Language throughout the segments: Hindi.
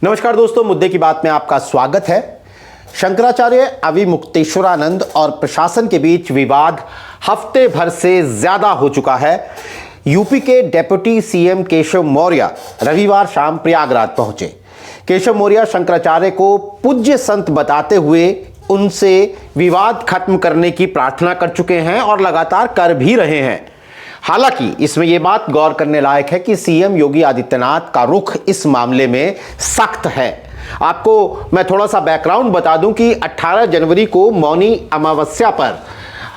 नमस्कार दोस्तों, मुद्दे की बात में आपका स्वागत है। शंकराचार्य अविमुक्तेश्वरानंद और प्रशासन के बीच विवाद हफ्ते भर से ज्यादा हो चुका है। यूपी के डेप्यूटी सीएम केशव मौर्य रविवार शाम प्रयागराज पहुंचे। केशव मौर्य शंकराचार्य को पूज्य संत बताते हुए उनसे विवाद खत्म करने की प्रार्थना कर चुके हैं और लगातार कर भी रहे हैं। हालांकि इसमें यह बात गौर करने लायक है कि सीएम योगी आदित्यनाथ का रुख इस मामले में सख्त है। आपको मैं थोड़ा सा बैकग्राउंड बता दूं कि 18 जनवरी को मौनी अमावस्या पर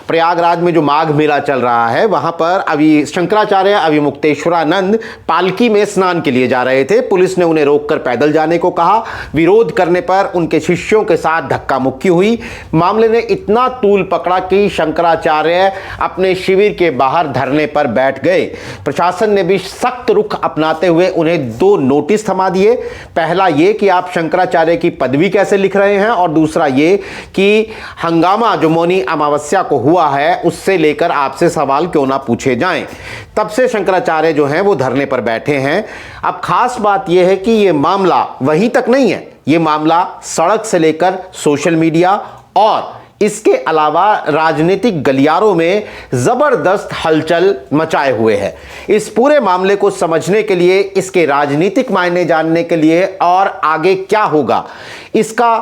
प्रयागराज में जो माघ मेला चल रहा है, वहां पर शंकराचार्य अविमुक्तेश्वरानंद पालकी में स्नान के लिए जा रहे थे। पुलिस ने उन्हें रोककर पैदल जाने को कहा। विरोध करने पर उनके शिष्यों के साथ धक्का मुक्की हुई। मामले ने इतना तूल पकड़ा कि शंकराचार्य अपने शिविर के बाहर धरने पर बैठ गए। प्रशासन ने भी सख्त रुख अपनाते हुए उन्हें 2 नोटिस थमा दिए। पहला ये कि आप शंकराचार्य की पदवी कैसे लिख रहे हैं, और दूसरा ये कि हंगामा जो मौनी अमावस्या को हुआ है उससे लेकर आपसे सवाल क्यों ना पूछे जाएं। तब से शंकराचार्य जो हैं वो धरने पर बैठे हैं। अब खास बात यह है कि यह मामला वहीं तक नहीं है, यह मामला सड़क से लेकर सोशल मीडिया और इसके अलावा राजनीतिक गलियारों में जबरदस्त हलचल मचाए हुए है। इस पूरे मामले को समझने के लिए, इसके राजनीतिक मायने जानने के लिए और आगे क्या होगा इसका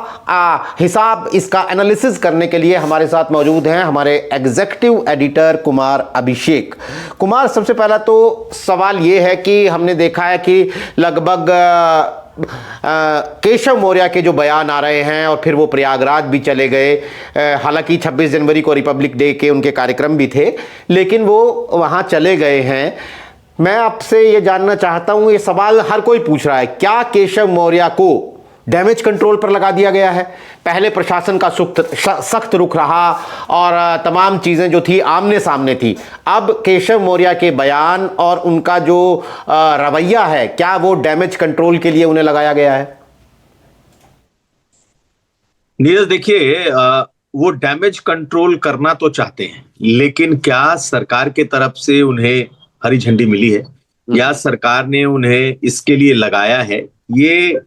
हिसाब, इसका एनालिसिस करने के लिए हमारे साथ मौजूद हैं हमारे एग्जीक्यूटिव एडिटर कुमार अभिषेक। कुमार, सबसे पहला तो सवाल यह है कि हमने देखा है कि लगभग केशव मौर्य के जो बयान आ रहे हैं और फिर वो प्रयागराज भी चले गए। हालांकि 26 जनवरी को रिपब्लिक डे के उनके कार्यक्रम भी थे, लेकिन वो वहाँ चले गए हैं। मैं आपसे ये जानना चाहता हूँ, ये सवाल हर कोई पूछ रहा है, क्या केशव मौर्य को डैमेज कंट्रोल पर लगा दिया गया है? पहले प्रशासन का सख्त रुख रहा और तमाम चीज़ें जो थी आमने सामने थी। अब केशव मौर्य के बयान और उनका जो रवैया है, क्या वो डैमेज कंट्रोल के लिए उन्हें लगाया गया है? नीरज, देखिए, वो डैमेज कंट्रोल करना तो चाहते हैं, लेकिन क्या सरकार के तरफ से उन्हें हरी झंडी मिली है या सरकार ने उन्हें इसके लिए लगाया है, ये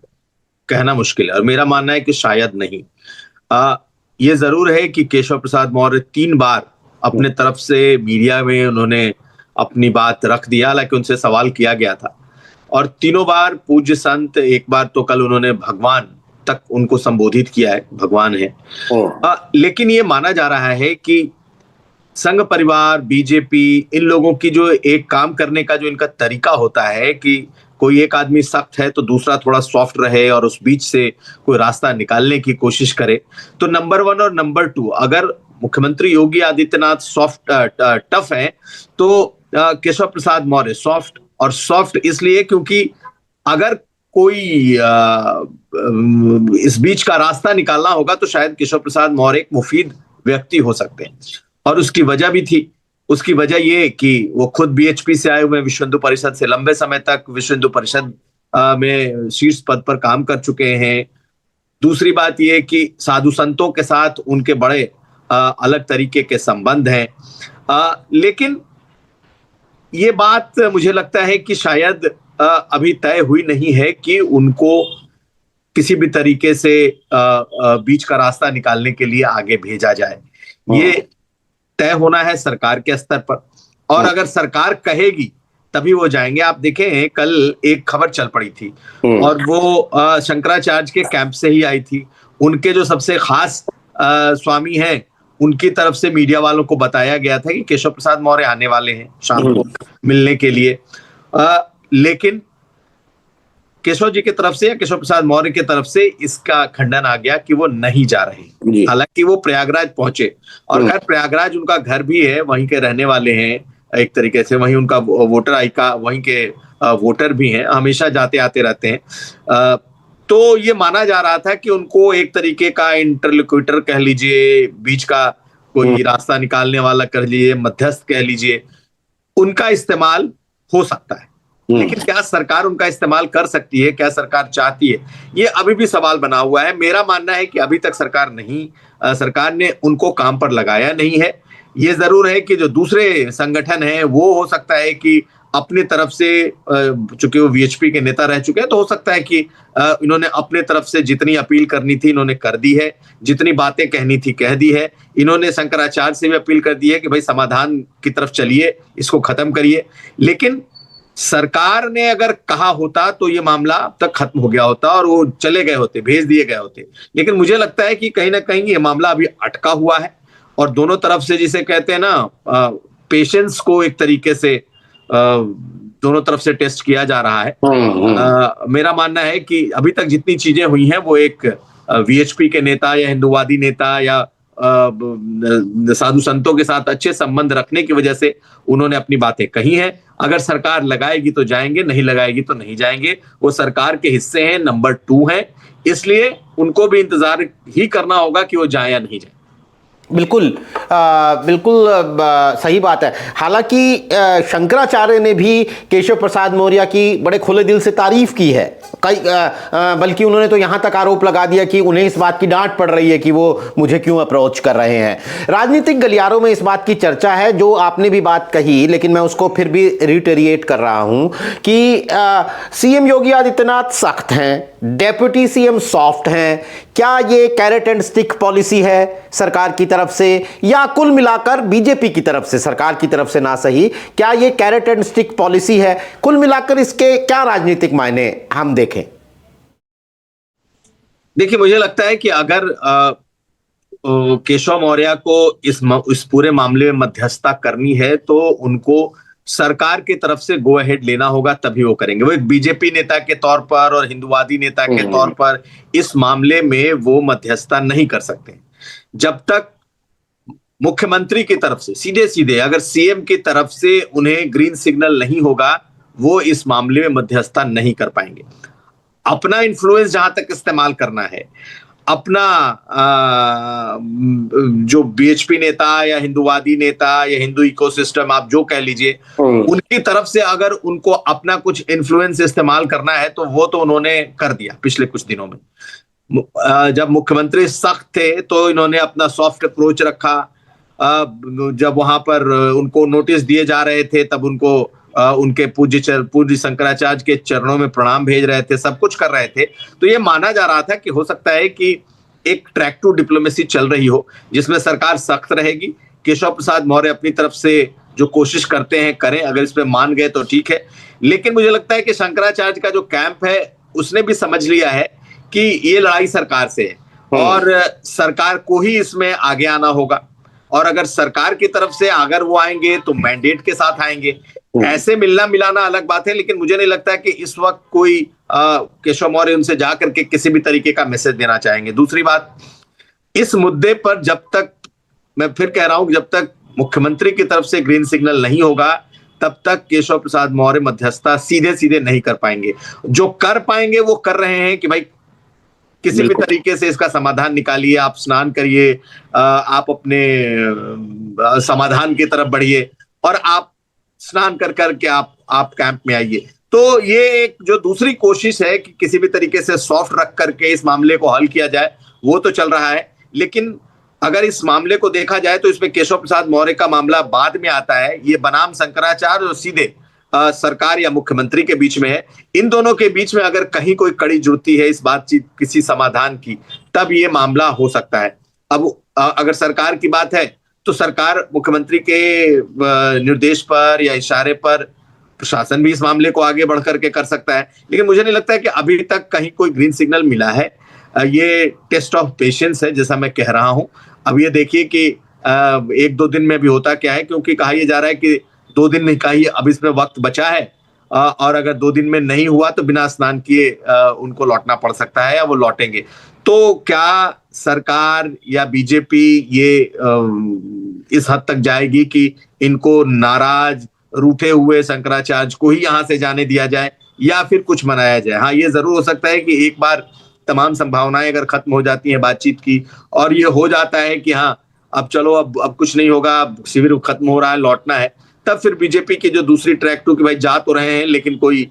कहना मुश्किल है। और मेरा मानना है कि शायद नहीं। ये जरूर है कि केशव प्रसाद मौर्य 3 बार अपने तरफ से मीडिया में उन्होंने अपनी बात रख दिया, हालांकि उनसे सवाल किया गया था, और तीनों बार पूज्य संत, एक बार तो कल उन्होंने भगवान तक उनको संबोधित किया है, भगवान है। लेकिन ये माना जा रहा है कि संघ परिवार, बीजेपी, इन लोगों की जो एक काम करने का जो इनका तरीका होता है कि कोई एक आदमी सख्त है तो दूसरा थोड़ा सॉफ्ट रहे और उस बीच से कोई रास्ता निकालने की कोशिश करे। तो नंबर 1 और नंबर 2, अगर मुख्यमंत्री योगी आदित्यनाथ सॉफ्ट टफ है, तो केशव प्रसाद मौर्य सॉफ्ट, और सॉफ्ट इसलिए क्योंकि अगर कोई इस बीच का रास्ता निकालना होगा तो शायद केशव प्रसाद मौर्य एक मुफीद व्यक्ति हो सकते हैं। और उसकी वजह भी थी। उसकी वजह ये कि वो खुद बीएचपी से आए हुए, विश्व हिंदू परिषद से लंबे समय तक विश्व हिंदू परिषद में शीर्ष पद पर काम कर चुके हैं। दूसरी बात ये कि साधु संतों के साथ उनके बड़े अलग तरीके के संबंध हैं। लेकिन ये बात मुझे लगता है कि शायद अभी तय हुई नहीं है कि उनको किसी भी तरीके से बीच का रास्ता निकालने के लिए आगे भेजा जाए। ये तय होना है सरकार के स्तर पर, और अगर सरकार कहेगी तभी वो जाएंगे। आप देखें, कल एक खबर चल पड़ी थी और वो शंकराचार्य के कैंप से ही आई थी। उनके जो सबसे खास स्वामी हैं, उनकी तरफ से मीडिया वालों को बताया गया था कि केशव प्रसाद मौर्य आने वाले हैं शाम को मिलने के लिए। लेकिन केशव जी की तरफ से या केशव प्रसाद मौर्य की तरफ से इसका खंडन आ गया कि वो नहीं जा रहे। हालांकि वो प्रयागराज पहुंचे, और खैर प्रयागराज उनका घर भी है, वहीं के रहने वाले हैं एक तरीके से, वहीं उनका वोटर आई का, वहीं के वोटर भी हैं, हमेशा जाते आते रहते हैं। तो ये माना जा रहा था कि उनको एक तरीके का इंटरलोक्यूटर कह लीजिए, बीच का कोई रास्ता निकालने वाला कह लीजिए, मध्यस्थ कह लीजिए, उनका इस्तेमाल हो सकता है। लेकिन क्या सरकार उनका इस्तेमाल कर सकती है, क्या सरकार चाहती है, ये अभी भी सवाल बना हुआ है। मेरा मानना है कि अभी तक सरकार ने उनको काम पर लगाया नहीं है। ये जरूर है कि जो दूसरे संगठन हैं वो हो सकता है कि अपनी तरफ से, चूंकि वो वीएचपी के नेता रह चुके हैं, तो हो सकता है कि इन्होंने अपने तरफ से जितनी अपील करनी थी इन्होंने कर दी है, जितनी बातें कहनी थी कह दी है। इन्होंने शंकराचार्य से भी अपील कर दी है कि भाई समाधान की तरफ चलिए, इसको खत्म करिए। लेकिन सरकार ने अगर कहा होता तो ये मामला अब तक खत्म हो गया होता और वो चले गए होते, भेज दिए गए होते। लेकिन मुझे लगता है कि कहीं ना कहीं ये मामला अभी अटका हुआ है और दोनों तरफ से, जिसे कहते हैं ना, पेशेंस को एक तरीके से दोनों तरफ से टेस्ट किया जा रहा है। मेरा मानना है कि अभी तक जितनी चीजें हुई हैं वो एक वीएचपी के नेता या हिंदूवादी नेता या साधु संतों के साथ अच्छे संबंध रखने की वजह से उन्होंने अपनी बातें कही हैं। अगर सरकार लगाएगी तो जाएंगे, नहीं लगाएगी तो नहीं जाएंगे। वो सरकार के हिस्से हैं, नंबर 2 हैं, इसलिए उनको भी इंतजार ही करना होगा कि वो जाए या नहीं जाए। बिल्कुल बिल्कुल सही बात है। हालांकि शंकराचार्य ने भी केशव प्रसाद मौर्य की बड़े खुले दिल से तारीफ की है, बल्कि उन्होंने तो यहां तक आरोप लगा दिया कि उन्हें इस बात की डांट पड़ रही है कि वो मुझे क्यों अप्रोच कर रहे हैं। राजनीतिक गलियारों में इस बात की चर्चा है, जो आपने भी बात कही, लेकिन मैं उसको फिर भी रिटेरिएट कर रहा हूं कि सीएम योगी आदित्यनाथ सख्त हैं, डेप्यूटी सीएम सॉफ्ट हैं। क्या ये कैरेट एंड स्टिक पॉलिसी है सरकार की तरफ से, या कुल मिलाकर बीजेपी की तरफ से, सरकार की तरफ से ना सही, क्या ये कैरेट एंड स्टिक पॉलिसी है? कुल मिलाकर इसके क्या राजनीतिक मायने हम देखें? देखिए, मुझे लगता है कि अगर केशव मौर्य को इस पूरे मामले में मध्यस्थता करनी है तो उनको सरकार की तरफ से गो अहेड लेना होगा, तभी वो करेंगे। वो एक बीजेपी नेता के तौर पर और हिंदूवादी नेता के तौर पर इस मामले में वो मध्यस्थता नहीं कर सकते जब तक मुख्यमंत्री की तरफ से सीधे सीधे, अगर सीएम की तरफ से उन्हें ग्रीन सिग्नल नहीं होगा, वो इस मामले में मध्यस्थता नहीं कर पाएंगे। अपना इन्फ्लुएंस जहां तक इस्तेमाल करना है, अपना जो बीएचपी नेता या हिंदूवादी नेता या हिंदू इकोसिस्टम, आप जो कह लीजिए, उनकी तरफ से अगर उनको अपना कुछ इन्फ्लुएंस इस्तेमाल करना है तो वो तो उन्होंने कर दिया पिछले कुछ दिनों में। जब मुख्यमंत्री सख्त थे तो इन्होंने अपना सॉफ्ट अप्रोच रखा। जब वहां पर उनको नोटिस दिए जा रहे थे तब उनको उनके पूज्य शंकराचार्य के चरणों में प्रणाम भेज रहे थे, सब कुछ कर रहे थे। तो ये माना जा रहा था कि हो सकता है कि एक ट्रैक टू डिप्लोमेसी चल रही हो जिसमें सरकार सख्त रहेगी, केशव प्रसाद मौर्य अपनी तरफ से जो कोशिश करते हैं करें, अगर इस पे मान गए तो ठीक है। लेकिन मुझे लगता है कि शंकराचार्य का जो कैंप है उसने भी समझ लिया है कि ये लड़ाई सरकार से है और सरकार को ही इसमें आगे आना होगा। और अगर सरकार की तरफ से अगर वो आएंगे तो मैंडेट के साथ आएंगे। ऐसे मिलना मिलाना अलग बात है, लेकिन मुझे नहीं लगता कि इस वक्त कोई केशव मौर्य उनसे जाकर के किसी भी तरीके का मैसेज देना चाहेंगे। दूसरी बात, इस मुद्दे पर जब तक, मैं फिर कह रहा हूं, जब तक मुख्यमंत्री की तरफ से ग्रीन सिग्नल नहीं होगा तब तक केशव प्रसाद मौर्य मध्यस्थता सीधे सीधे नहीं कर पाएंगे। जो कर पाएंगे वो कर रहे हैं कि भाई किसी भी तरीके से इसका समाधान निकालिए, आप स्नान करिए, आप अपने समाधान की तरफ बढ़िए और आप स्नान कर करके आप कैंप में आइए। तो ये एक जो दूसरी कोशिश है कि किसी भी तरीके से सॉफ्ट रख करके इस मामले को हल किया जाए, वो तो चल रहा है। लेकिन अगर इस मामले को देखा जाए तो इसमें केशव प्रसाद मौर्य का मामला बाद में आता है। ये बनाम शंकराचार्य और सीधे सरकार या मुख्यमंत्री के बीच में है। इन दोनों के बीच में अगर कहीं कोई कड़ी जुड़ती है इस बातचीत किसी समाधान की, तब ये मामला हो सकता है। अब अगर सरकार की बात है तो सरकार मुख्यमंत्री के निर्देश पर या इशारे पर प्रशासन भी इस मामले को आगे बढ़ करके कर सकता है। लेकिन मुझे नहीं लगता है कि अभी तक कहीं कोई ग्रीन सिग्नल मिला है। ये टेस्ट ऑफ पेशेंस है, जैसा मैं कह रहा हूं। अब ये देखिए कि 1-2 दिन में भी होता क्या है, क्योंकि कहा यह जा रहा है कि 2 दिन नहीं, कहा अब इसमें वक्त बचा है और अगर 2 दिन में नहीं हुआ तो बिना स्नान किए उनको लौटना पड़ सकता है या वो लौटेंगे। तो क्या सरकार या बीजेपी ये इस हद तक जाएगी कि इनको नाराज रूठे हुए शंकराचार्य को ही यहां से जाने दिया जाए या फिर कुछ मनाया जाए? हाँ, ये जरूर हो सकता है कि एक बार तमाम संभावनाएं अगर खत्म हो जाती हैं बातचीत की और ये हो जाता है कि हाँ अब चलो अब कुछ नहीं होगा, अब शिविर खत्म हो रहा है, लौटना है, तब फिर बीजेपी की जो दूसरी ट्रैक टू कि भाई जा तो रहे हैं लेकिन कोई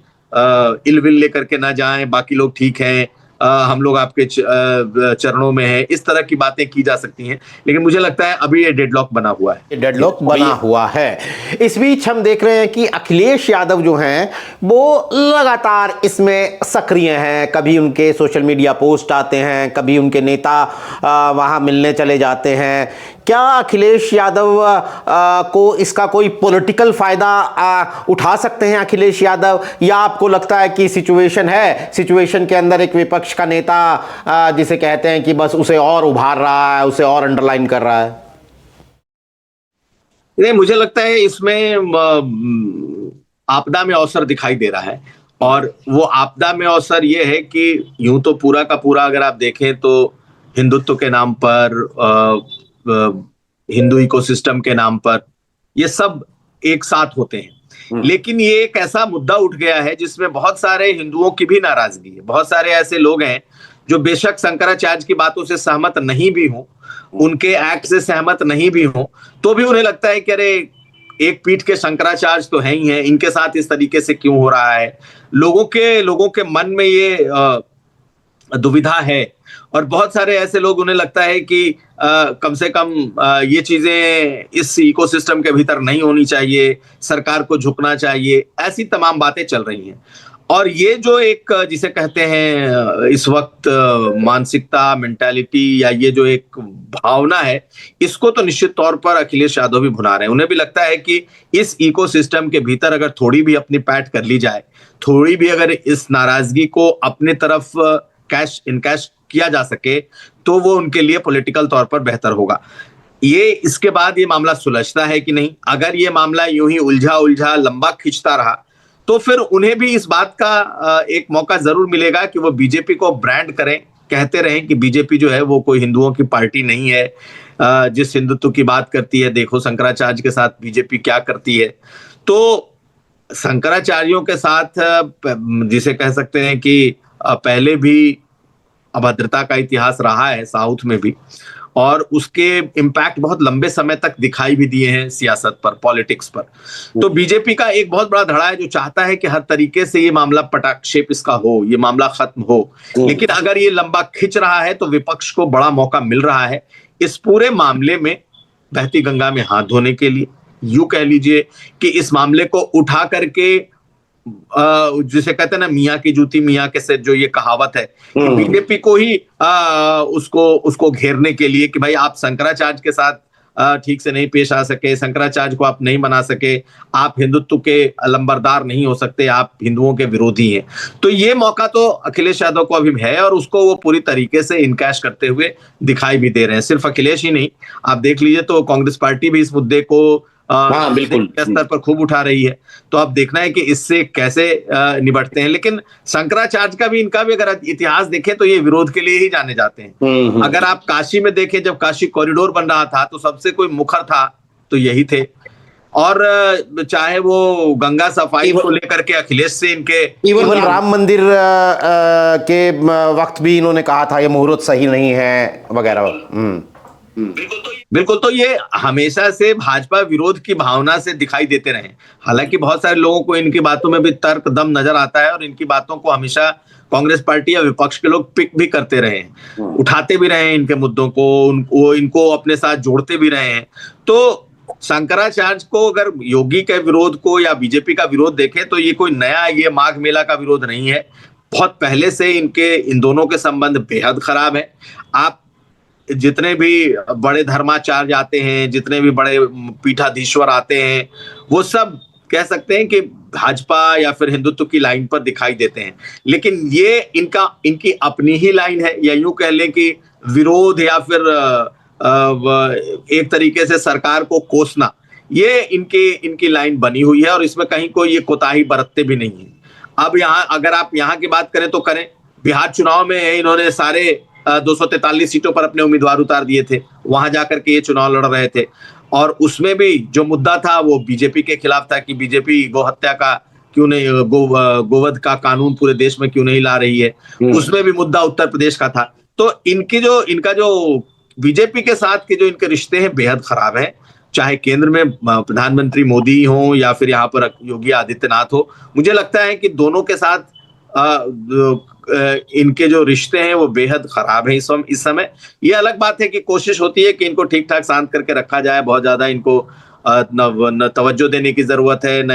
इल विल लेकर के ना जाएं, बाकी लोग ठीक हैं, हम लोग आपके चरणों में हैं, इस तरह की बातें की जा सकती हैं। लेकिन मुझे लगता है अभी ये डेडलॉक बना हुआ है। डेडलॉक बना हुआ है। इस बीच हम देख रहे हैं कि अखिलेश यादव जो हैं वो लगातार इसमें सक्रिय हैं। कभी उनके सोशल मीडिया पोस्ट आते हैं, कभी उनके नेता वहां मिलने चले जाते हैं। क्या अखिलेश यादव को इसका कोई पॉलिटिकल फायदा उठा सकते हैं अखिलेश यादव, या आपको लगता है कि सिचुएशन है, सिचुएशन के अंदर एक विपक्ष का नेता जिसे कहते हैं कि बस उसे और उभार रहा है, उसे और अंडरलाइन कर रहा है? नहीं, मुझे लगता है इसमें आपदा में अवसर दिखाई दे रहा है। और वो आपदा में अवसर ये है कि यूं तो पूरा का पूरा अगर आप देखें तो हिंदुत्व के नाम पर, हिंदू इकोसिस्टम के नाम पर ये सब एक साथ होते हैं। लेकिन ये एक ऐसा मुद्दा उठ गया है जिसमें बहुत सारे हिंदुओं की भी नाराजगी है। बहुत सारे ऐसे लोग हैं जो बेशक शंकराचार्य की बातों से सहमत नहीं भी हों, उनके एक्ट से सहमत नहीं भी हों, तो भी उन्हें लगता है कि अरे एक पीठ के शंकराचार्य तो है ही हैं, इनके साथ इस तरीके से क्यों हो रहा है। लोगों के मन में ये दुविधा है। और बहुत सारे ऐसे लोग, उन्हें लगता है कि कम से कम ये चीजें इस इकोसिस्टम के भीतर नहीं होनी चाहिए, सरकार को झुकना चाहिए, ऐसी तमाम बातें चल रही हैं। और ये जो एक जिसे कहते हैं इस वक्त मानसिकता, मेंटालिटी, या ये जो एक भावना है, इसको तो निश्चित तौर पर अखिलेश यादव भी भुना रहे हैं। उन्हें भी लगता है कि इस इकोसिस्टम के भीतर अगर थोड़ी भी अपनी पैठ कर ली जाए, थोड़ी भी अगर इस नाराजगी को अपने तरफ कैश इनकैश किया जा सके, तो वो उनके लिए पॉलिटिकल तौर पर बेहतर होगा। ये इसके बाद ये मामला सुलझता है कि नहीं, अगर ये मामला यूं ही उलझा उलझा लंबा खिंचता रहा, तो फिर उन्हें भी इस बात का एक मौका जरूर मिलेगा कि वो बीजेपी को ब्रांड करें, कहते रहें कि बीजेपी जो है वो कोई हिंदुओं की पार्टी नहीं है, जिस हिंदुत्व की बात करती है, देखो शंकराचार्य के साथ बीजेपी क्या करती है। तो शंकराचार्यों के साथ जिसे कह सकते हैं कि पहले भी अभद्रता का इतिहास रहा है साउथ में भी, और उसके इम्पैक्ट बहुत लंबे समय तक दिखाई भी दिए हैं सियासत पर, पॉलिटिक्स पर। तो बीजेपी का एक बहुत बड़ा धड़ा है जो चाहता है कि हर तरीके से ये मामला पटाक्षेप इसका हो, ये मामला खत्म हो। लेकिन अगर ये लंबा खिंच रहा है तो विपक्ष को बड़ा मौका मिल रहा है इस पूरे मामले में बहती गंगा में हाथ धोने के लिए। यूं कह लीजिए कि इस मामले को उठा करके जिसे कहते हैं ना, मियाँ की जूती मियाँ के से, जो ये कहावत है, बीजेपी को ही उसको घेरने के लिए कि भाई आप शंकराचार्य के साथ ठीक से नहीं पेश आ सके, शंकराचार्य को आप नहीं बना सके, आप हिंदुत्व के लंबरदार नहीं हो सकते, आप हिंदुओं के विरोधी हैं। तो ये मौका तो अखिलेश यादव को अभी है और उसको वो पूरी तरीके से इनकैश करते हुए दिखाई भी दे रहे हैं। सिर्फ अखिलेश ही नहीं, आप देख लीजिए तो कांग्रेस पार्टी भी इस मुद्दे को बिल्कुल स्तर पर खूब उठा रही है। तो अब देखना है कि इससे कैसे निपटते हैं। लेकिन शंकराचार्य का भी, इनका भी अगर इतिहास देखें तो ये विरोध के लिए ही जाने जाते हैं। अगर आप काशी में देखें, जब काशी कॉरिडोर बन रहा था तो सबसे कोई मुखर था तो यही थे। और चाहे वो गंगा सफाई को लेकर के अखिलेश से इनके, इवन राम मंदिर के वक्त भी इन्होंने कहा था ये मुहूर्त सही नहीं है वगैरह। बिल्कुल, तो ये हमेशा से भाजपा विरोध की भावना से दिखाई देते रहे। हालांकि बहुत सारे लोगों को इनकी बातों में भी तर्क दम नजर आता है और इनकी बातों को हमेशा कांग्रेस पार्टी या विपक्ष के लोग पिक भी करते रहे हैं, उठाते भी रहे हैं इनके मुद्दों को, इनको अपने साथ जोड़ते भी रहे हैं। तो शंकराचार्य को अगर योगी के विरोध को या बीजेपी का विरोध देखें तो ये कोई नया, ये माघ मेला का विरोध नहीं है। बहुत पहले से इन दोनों के संबंध बेहद खराब है। आप जितने भी बड़े धर्माचार्य आते हैं, जितने भी बड़े पीठाधीश्वर आते हैं, वो सब कह सकते हैं कि भाजपा या फिर हिंदुत्व की लाइन पर दिखाई देते हैं। लेकिन ये इनकी अपनी ही लाइन है, या यूं कह लें कि विरोध या फिर एक तरीके से सरकार को कोसना, ये इनकी लाइन बनी हुई है और इसमें कहीं कोई ये कोताही बरतते भी नहीं है। अब यहाँ अगर आप यहाँ की बात करें तो करें, बिहार चुनाव में इन्होंने सारे 243 सीटों पर अपने उम्मीदवार उतार दिए थे, वहां जाकर के ये चुनाव लड़ रहे थे। और उसमें भी जो मुद्दा था वो बीजेपी के खिलाफ था कि बीजेपी गोहत्या का क्यों नहीं, गोवध का कानून पूरे देश में क्यों नहीं ला रही है। उसमें भी मुद्दा उत्तर प्रदेश का था। तो इनका जो बीजेपी के साथ के जो इनके रिश्ते हैं बेहद खराब हैं, चाहे केंद्र में प्रधानमंत्री मोदी हो या फिर यहाँ पर योगी आदित्यनाथ हो। मुझे लगता है कि दोनों के साथ इनके जो रिश्ते हैं वो बेहद खराब है इस समय। ये अलग बात है कि कोशिश होती है कि इनको ठीक ठाक शांत करके रखा जाए, बहुत ज्यादा इनको न तवज्जो देने की जरूरत है, न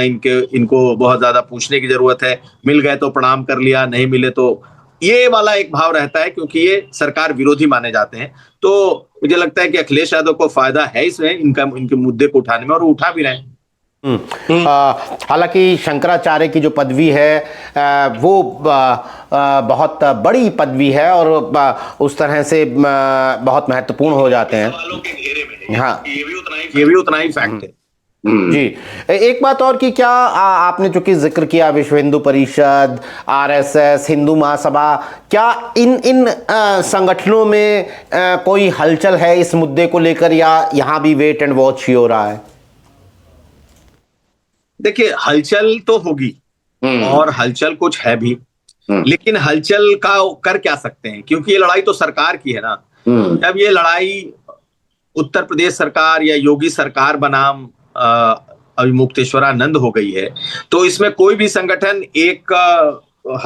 इनको बहुत ज्यादा पूछने की जरूरत है। मिल गए तो प्रणाम कर लिया, नहीं मिले तो, ये वाला एक भाव रहता है क्योंकि ये सरकार विरोधी माने जाते हैं। तो मुझे लगता है कि अखिलेश यादव को फायदा है इसमें, इनके मुद्दे को उठाने में, और वो उठा भी रहे हैं। हालांकि शंकराचार्य की जो पदवी है वो बहुत बड़ी पदवी है और उस तरह से बहुत महत्वपूर्ण हो जाते हैं। सवालों के घेरे में है। हाँ, ये भी उतना ही फैक्ट है। जी। एक बात और कि क्या आपने चूंकि जिक्र किया विश्व हिंदू परिषद, आरएसएस, हिंदू महासभा, क्या इन संगठनों में कोई हलचल है इस मुद्दे को लेकर, या यहां भी वेट एंड वॉच ही हो रहा है? देखिए, हलचल तो होगी और हलचल कुछ है भी, लेकिन हलचल का कर क्या सकते हैं, क्योंकि ये लड़ाई तो सरकार की है ना। जब ये लड़ाई उत्तर प्रदेश सरकार या योगी सरकार बनाम अविमुक्तेश्वरानंद हो गई है, तो इसमें कोई भी संगठन एक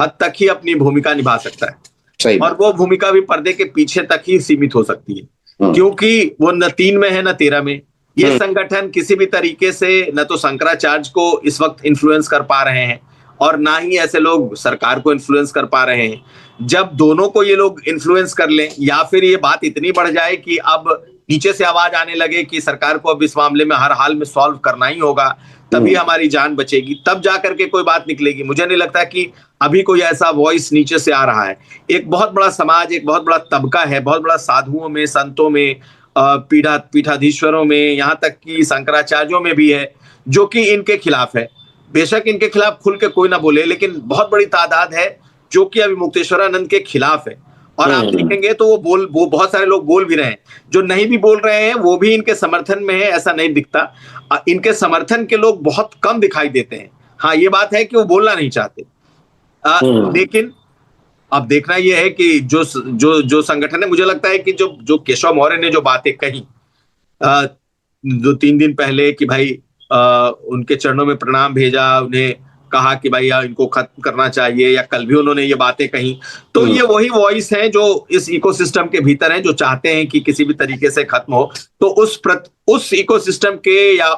हद तक ही अपनी भूमिका निभा सकता है, और वो भूमिका भी पर्दे के पीछे तक ही सीमित हो सकती है, क्योंकि वो न 3 में है न 13 में। ये संगठन किसी भी तरीके से न तो शंकराचार्य को इस वक्त इन्फ्लुएंस कर पा रहे हैं, और ना ही ऐसे लोग सरकार को इन्फ्लुएंस कर पा रहे हैं। जब दोनों को ये लोग इन्फ्लुएंस कर लें, या फिर ये बात इतनी बढ़ जाए कि अब नीचे से आवाज आने लगे कि सरकार को अब इस मामले में हर हाल में सॉल्व करना ही होगा, तभी हमारी जान बचेगी, तब जाकर के कोई बात निकलेगी। मुझे नहीं लगता कि अभी कोई ऐसा वॉइस नीचे से आ रहा है। एक बहुत बड़ा समाज, एक बहुत बड़ा तबका है, बहुत बड़ा साधुओं में, संतों में, पीठाधीश्वरों में, यहाँ तक कि शंकराचार्यों में भी है, जो कि इनके खिलाफ है। बेशक इनके खिलाफ खुल के कोई ना बोले, लेकिन बहुत बड़ी तादाद है जो कि अविमुक्तेश्वरानंद के खिलाफ है। और आप देखेंगे तो वो बहुत सारे लोग बोल भी रहे हैं, जो नहीं भी बोल रहे हैं वो भी इनके समर्थन में है, ऐसा नहीं दिखता। इनके समर्थन के लोग बहुत कम दिखाई देते हैं। हाँ, ये बात है कि वो बोलना नहीं चाहते, लेकिन अब देखना यह है कि जो संगठन है, मुझे लगता है कि जो केशव मौर्य ने जो बातें कही 2-3 दिन पहले कि भाई उनके चरणों में प्रणाम भेजा, उन्हें कहा कि भाई इनको खत्म करना चाहिए, या कल भी उन्होंने ये बातें कही, तो ये वही वॉइस है जो इस इकोसिस्टम के भीतर है, जो चाहते हैं कि किसी भी तरीके से खत्म हो। तो उस इकोसिस्टम के या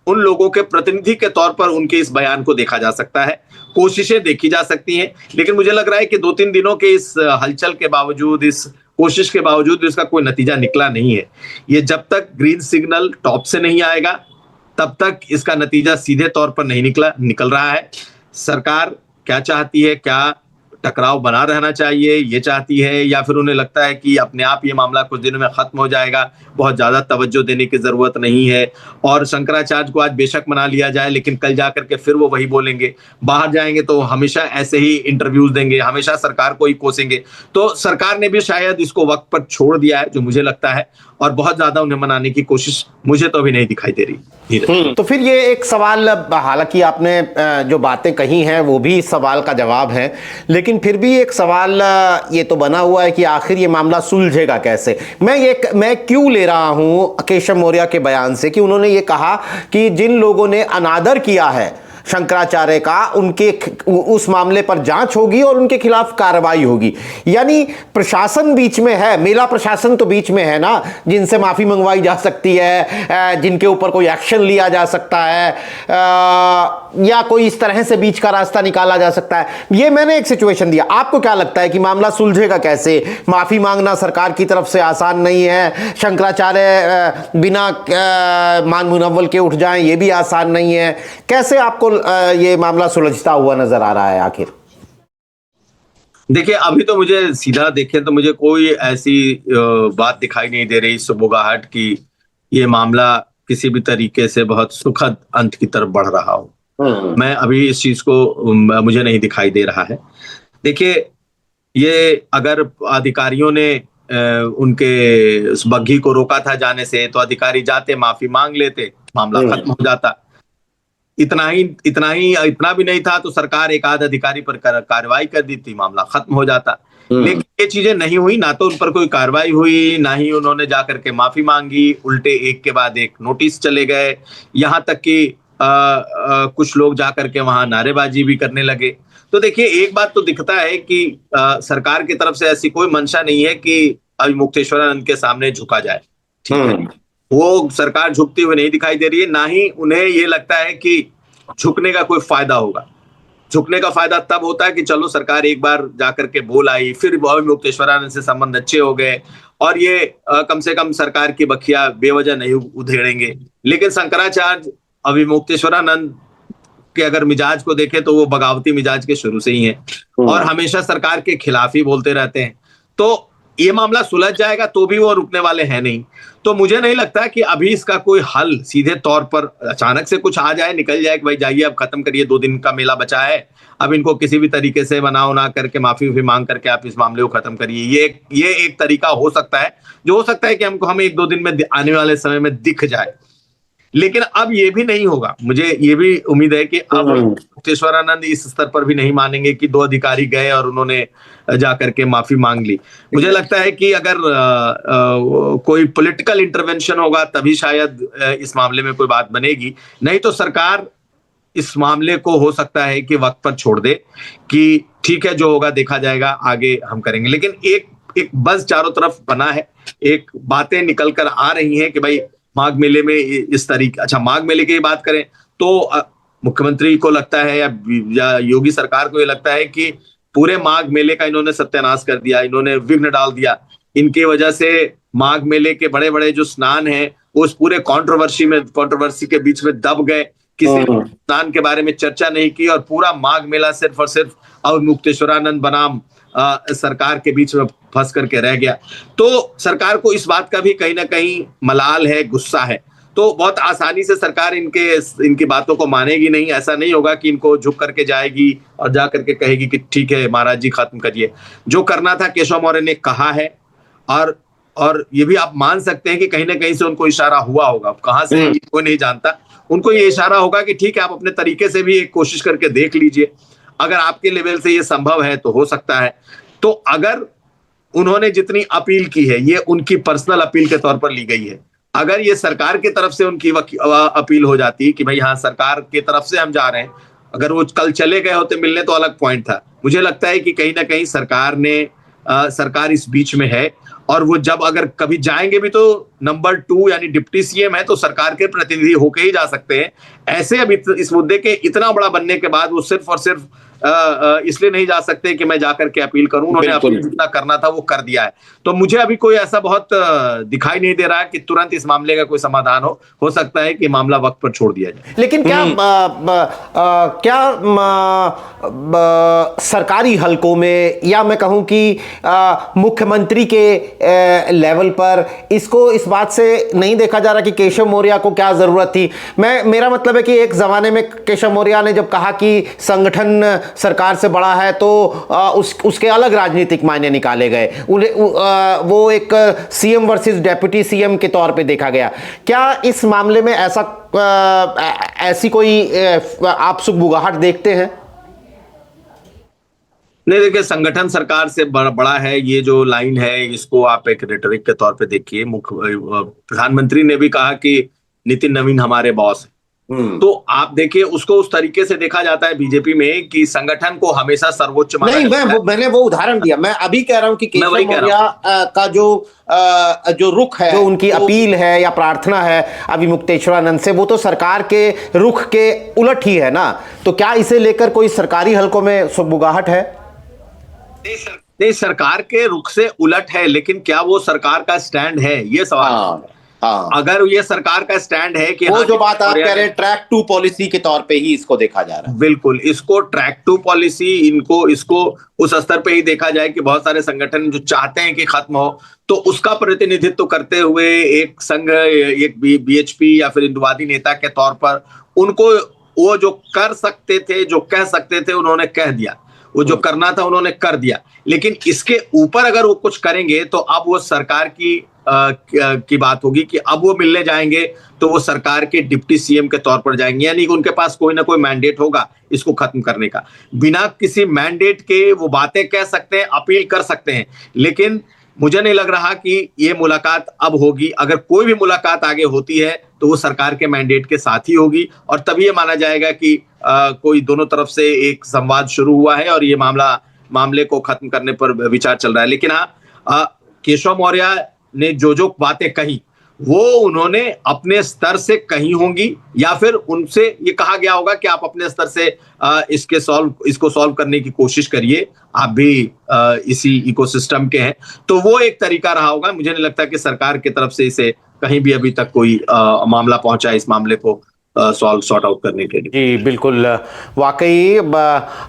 उन लोगों के प्रतिनिधि के तौर पर उनके इस बयान को देखा जा सकता है, कोशिशें देखी जा सकती हैं। लेकिन मुझे लग रहा है कि 2-3 दिनों के इस हलचल के बावजूद, इस कोशिश के बावजूद इसका कोई नतीजा निकला नहीं है। ये जब तक ग्रीन सिग्नल टॉप से नहीं आएगा, तब तक इसका नतीजा सीधे तौर पर नहीं निकल रहा है। सरकार क्या चाहती है, क्या टकराव बना रहना चाहिए ये चाहती है, या फिर उन्हें लगता है कि अपने आप ये मामला कुछ दिनों में खत्म हो जाएगा, बहुत ज्यादा तवज्जो देने की जरूरत नहीं है, और शंकराचार्य को आज बेशक मना लिया जाए लेकिन कल जाकर के फिर वो वही बोलेंगे, बाहर जाएंगे तो हमेशा ऐसे ही इंटरव्यूज देंगे, हमेशा सरकार को ही कोसेंगे। तो सरकार ने भी शायद इसको वक्त पर छोड़ दिया है, जो मुझे लगता है, और बहुत ज्यादा उन्हें मनाने की कोशिश मुझे तो अभी नहीं दिखाई दे रही। तो फिर ये एक सवाल, हालांकि आपने जो बातें कही हैं वो भी इस सवाल का जवाब है, लेकिन फिर भी एक सवाल ये तो बना हुआ है कि आखिर ये मामला सुलझेगा कैसे। मैं क्यों ले रहा हूं केशव मौर्य के बयान से कि उन्होंने ये कहा कि जिन लोगों ने अनादर किया है शंकराचार्य का, उनके उस मामले पर जांच होगी और उनके खिलाफ कार्रवाई होगी। यानी प्रशासन बीच में है, मेला प्रशासन तो बीच में है ना, जिनसे माफी मंगवाई जा सकती है, जिनके ऊपर कोई एक्शन लिया जा सकता है, या कोई इस तरह से बीच का रास्ता निकाला जा सकता है। ये मैंने एक सिचुएशन दिया। आपको क्या लगता है कि मामला सुलझेगा कैसे? माफी मांगना सरकार की तरफ से आसान नहीं है, शंकराचार्य बिना मान मुनव्वल के उठ जाएं ये भी आसान नहीं है। कैसे आपको ये मामला सुलझता हुआ नजर आ रहा है आखिर? देखिए, अभी तो मुझे सीधा देखें तो मुझे कोई ऐसी बात दिखाई नहीं दे रही सुबुगाहट की ये मामला किसी भी तरीके से बहुत सुखद अंत की तरफ बढ़ रहा हो। मैं अभी इस चीज को मुझे नहीं दिखाई दे रहा है। देखिए, ये अगर अधिकारियों ने उनके उस बग्घी को रोका था जाने से, तो अधिकारी जाते, माफी मांग लेते, मामला खत्म हो जाता। इतना भी नहीं था तो सरकार एक आध अधिकारी पर कार्रवाई कर दी थी, मामला खत्म हो जाता। लेकिन ये चीजें नहीं हुई, ना तो उन पर कोई कार्रवाई हुई, ना ही उन्होंने जाकर के माफी मांगी, उल्टे एक के बाद एक नोटिस चले गए। यहाँ तक कि कुछ लोग जाकर के वहां नारेबाजी भी करने लगे। तो देखिए, एक बात तो दिखता है कि सरकार की तरफ से ऐसी कोई मंशा नहीं है कि अभी मुक्तेश्वरानंद के सामने झुका जाए। ठीक है, वो सरकार झुकती हुई नहीं दिखाई दे रही है, ना ही उन्हें ये लगता है कि झुकने का कोई फायदा होगा। झुकने का फायदा तब होता है कि चलो सरकार एक बार जाकर के बोल आई, फिर मुक्तेश्वरानंद से संबंध अच्छे हो गए और ये कम से कम सरकार की बखिया बेवजह नहीं उधेड़ेंगे। लेकिन शंकराचार्य अभी मुक्तेश्वरानंद के अगर मिजाज को देखें तो वो बगावती मिजाज के शुरू से ही हैं और हमेशा सरकार के खिलाफ ही बोलते रहते हैं। तो ये मामला सुलझ जाएगा तो भी वो रुकने वाले हैं नहीं। तो मुझे नहीं लगता कि अभी इसका कोई हल सीधे तौर पर अचानक से कुछ आ जाए, निकल जाए कि भाई जाइए अब खत्म करिए, 2 दिन का मेला बचा है, अब इनको किसी भी तरीके से बनाओ ना करके माफी मांग करके आप इस मामले को खत्म करिए। ये एक तरीका हो सकता है, जो हो सकता है कि हमें 1-2 दिन में आने वाले समय में दिख जाए। लेकिन अब ये भी नहीं होगा। मुझे ये भी उम्मीद है कि अब मुक्तेश्वरानंद इस स्तर पर भी नहीं मानेंगे कि 2 अधिकारी गए और उन्होंने जाकर के माफी मांग ली। मुझे लगता है कि अगर कोई पॉलिटिकल इंटरवेंशन होगा तभी शायद इस मामले में कोई बात बनेगी, नहीं तो सरकार इस मामले को हो सकता है कि वक्त पर छोड़ दे कि ठीक है जो होगा देखा जाएगा, आगे हम करेंगे। लेकिन एक बज़ चारों तरफ बना है, एक बातें निकल कर आ रही हैं कि भाई माघ मेले में इस तरीके, अच्छा माघ मेले की बात करें तो मुख्यमंत्री को लगता है या योगी सरकार को ये लगता है कि पूरे माघ मेले का इन्होंने सत्यानाश कर दिया, इन्होंने विघ्न डाल दिया। इनकी वजह से माघ मेले के बड़े बड़े जो स्नान हैं वो उस पूरे कंट्रोवर्सी के बीच में दब गए। किसी स्नान के बारे में चर्चा नहीं की और पूरा माघ मेला सिर्फ और सिर्फ अब मुक्तेश्वरानंद बनाम सरकार के बीच में फंस करके रह गया। तो सरकार को इस बात का भी कहीं ना कहीं मलाल है, गुस्सा है। तो बहुत आसानी से सरकार इनकी बातों को मानेगी नहीं। ऐसा नहीं होगा कि इनको झुक करके जाएगी और जा करके कहेगी कि ठीक है महाराज जी खत्म करिए। जो करना था केशव मौर्य ने कहा है और ये भी आप मान सकते हैं कि कहीं ना कहीं से उनको इशारा हुआ होगा, कहां से कोई नहीं जानता। उनको ये इशारा होगा कि ठीक है आप अपने तरीके से भी एक कोशिश करके देख लीजिए, अगर आपके लेवल से ये संभव है तो हो सकता है। तो अगर उन्होंने जितनी अपील की है ये उनकी पर्सनल अपील के तौर पर ली गई है, अगर ये सरकार की तरफ से उनकी अपील हो जाती कि भाई हाँ सरकार की तरफ से हम जा रहे हैं, अगर वो कल चले गए होते मिलने तो अलग पॉइंट था। मुझे लगता है कि कहीं ना कहीं सरकार इस बीच में है और वो जब अगर कभी जाएंगे भी तो नंबर 2 यानी डिप्टी सीएम है तो सरकार के प्रतिनिधि होके ही जा सकते हैं। ऐसे अब इस मुद्दे के इतना बड़ा बनने के बाद वो सिर्फ और सिर्फ इसलिए नहीं जा सकते कि मैं जाकर के अपील करूं। उन्होंने अपील जितना करना था वो कर दिया है। तो मुझे अभी कोई ऐसा बहुत दिखाई नहीं दे रहा है कि तुरंत इस मामले का कोई समाधान हो सकता है कि मामला वक्त पर छोड़ दिया जाए। लेकिन क्या सरकारी हलकों में या मैं कहूं कि मुख्यमंत्री के लेवल पर इसको इस बात से नहीं देखा जा रहा कि केशव मौर्य को क्या जरूरत थी? मेरा मतलब है कि एक जमाने में केशव मौर्य ने जब कहा कि संगठन सरकार से बड़ा है तो उसके अलग राजनीतिक मायने निकाले गए। वो एक सीएम वर्सेस डेप्यूटी सीएम के तौर पे देखा गया। क्या इस मामले में ऐसी कोई आप सुगबुगाहट देखते हैं? नहीं, देखिए संगठन सरकार से बड़ा है, ये जो लाइन है इसको आप एक रेटरिक के तौर पे देखिए। प्रधानमंत्री ने भी कहा कि नितिन नवीन हमारे बॉस है। तो आप देखिए उसको उस तरीके से देखा जाता है बीजेपी में कि संगठन को हमेशा सर्वोच्च माना जाता है। मैंने वो उदाहरण दिया। मैं अभी कह रहा हूं कि केशव मौर्य का जो रुख है, जो उनकी अपील है या प्रार्थना है अभी मुक्तेश्वरानंद से, वो तो सरकार के रुख के उलट ही है ना। तो क्या इसे लेकर कोई सरकारी हलकों में सुगबुगाहट है? नहीं, सरकार के रुख से उलट है, लेकिन क्या वो सरकार का स्टैंड है, ये सवाल है। अगर ये सरकार का स्टैंड है कि वो जो बात आप कह रहे हैं ट्रैक 2 पॉलिसी के तौर पे ही इसको देखा जा रहा है। बिल्कुल, इसको ट्रैक 2 पॉलिसी, इसको उस स्तर पे ही देखा जाए कि बहुत सारे संगठन जो चाहते हैं कि खत्म हो, तो उसका प्रतिनिधित्व करते हुए एक संघ, एक बीएचपी या फिर हिंदुवादी नेता के तौर पर उनको वो जो कर सकते थे, जो कह सकते थे, उन्होंने कह दिया। वो जो करना था उन्होंने कर दिया। लेकिन इसके ऊपर अगर वो कुछ करेंगे तो अब वो सरकार की बात होगी कि अब वो मिलने जाएंगे तो वो सरकार के डिप्टी सीएम के तौर पर जाएंगे, यानी कि उनके पास कोई ना कोई मैंडेट होगा इसको खत्म करने का। बिना किसी मैंडेट के वो बातें कह सकते हैं, अपील कर सकते हैं, लेकिन मुझे नहीं लग रहा कि ये मुलाकात अब होगी। अगर कोई भी मुलाकात आगे होती है तो वो सरकार के मैंडेट के साथ ही होगी और तभी ये माना जाएगा कि कोई दोनों तरफ से एक संवाद शुरू हुआ है और ये मामले को खत्म करने पर विचार चल रहा है। लेकिन हाँ, केशव मौर्य ने जो बातें कही वो उन्होंने अपने स्तर से कही होंगी या फिर उनसे ये कहा गया होगा कि आप अपने स्तर से इसको सॉल्व करने की कोशिश करिए, आप भी इसी इकोसिस्टम के हैं। तो वो एक तरीका रहा होगा। मुझे नहीं लगता कि सरकार की तरफ से इसे कहीं भी अभी तक कोई मामला पहुंचा है इस मामले को सॉर्ट आउट करने के लिए। जी बिल्कुल, वाकई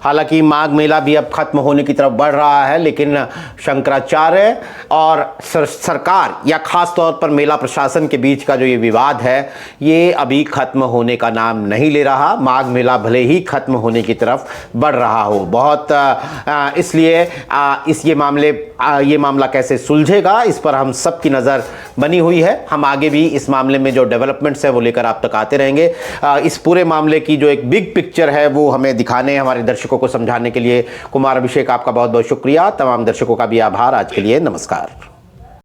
हालांकि माघ मेला भी अब खत्म होने की तरफ बढ़ रहा है, लेकिन शंकराचार्य और सरकार या खास तौर पर मेला प्रशासन के बीच का जो ये विवाद है ये अभी खत्म होने का नाम नहीं ले रहा। माघ मेला भले ही खत्म होने की तरफ बढ़ रहा हो, बहुत इसलिए ये मामला कैसे सुलझेगा इस पर हम सबकी नज़र बनी हुई है। हम आगे भी इस मामले में जो डेवलपमेंट्स है वो लेकर आप तक आते रहेंगे। इस पूरे मामले की जो एक बिग पिक्चर है वो हमें दिखाने, हमारे दर्शकों को समझाने के लिए कुमार अभिषेक आपका बहुत बहुत शुक्रिया। तमाम दर्शकों का भी आभार। आज के लिए नमस्कार।